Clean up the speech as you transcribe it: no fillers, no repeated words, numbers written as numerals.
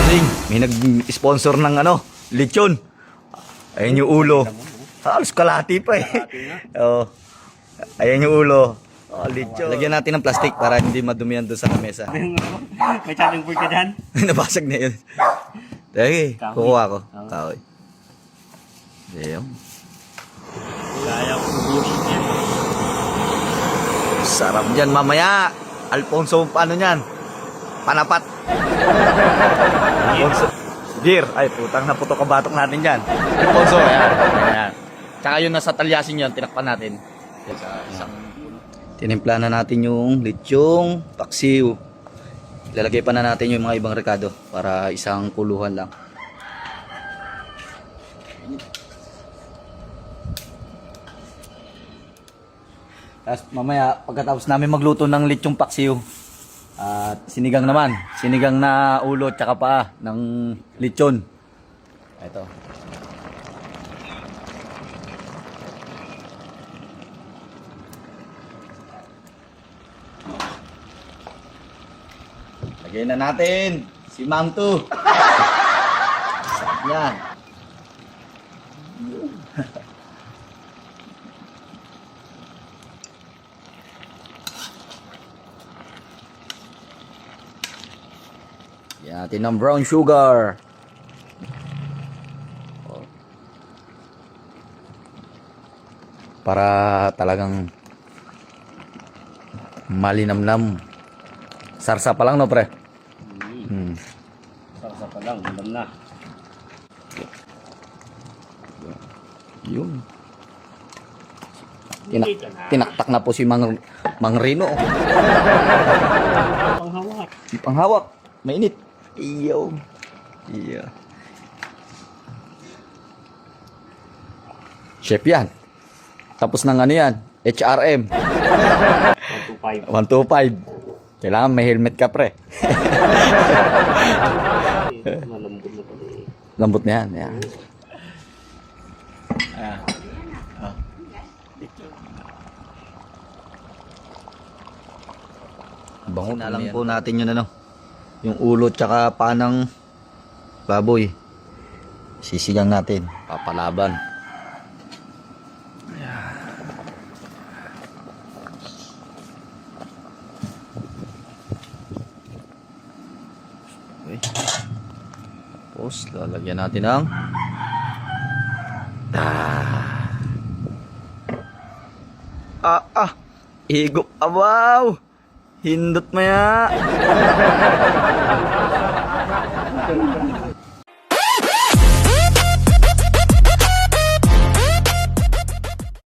Bossing, may nag-sponsor ng lechon. Ayan yung ulo. Halos kalahati pa eh. Oh. Ayan yung ulo. Oh, lechon. Lagyan natin ng plastic para hindi madumihan doon sa lamesa. May chatting board ka dyan? Nabasag na yun. Sige, kukuha ko. Kahoy. Ayan. Kaya ko ubusin yan. Sarap dyan mamaya. Alfonso, paano yan? Panapat. Alfonso. Gear. Ay, putang naputo kabatok natin dyan. Alfonso, ayan. Ayan. Tsaka yun nasa talyasin yun, tinakpan natin. Isang tinimpla na natin yung lechong paksiw. Ilalagay pa na natin yung mga ibang rekado para isang kuluhan lang. Tapos mamaya pagkatapos namin magluto ng lechong paksiw at sinigang naman, sinigang na ulo tsaka paa ng lechon. Ito. Lagay na natin si Ma'am Tu. Yan. Yan natin ng brown sugar. Para talagang malinamnam. Sarsa pa lang no pre? Sarsa pa lang, alam na. Yun. Tinaktak na po si Mang Rino. Panghawak. Panghawak. Mainit. Iyo. Iya. Chef yan. Tapos ng yan? HRM. 125. 125. Kailangan may helmet ka pre. Malambot na pala eh. Lambot na yan. Yan. Bango na lang po natin yun yung ulo tsaka panang baboy. Sisigang natin. Papalaban. Okay. Tapos lalagyan natin ng higop abaw. Hindot maya.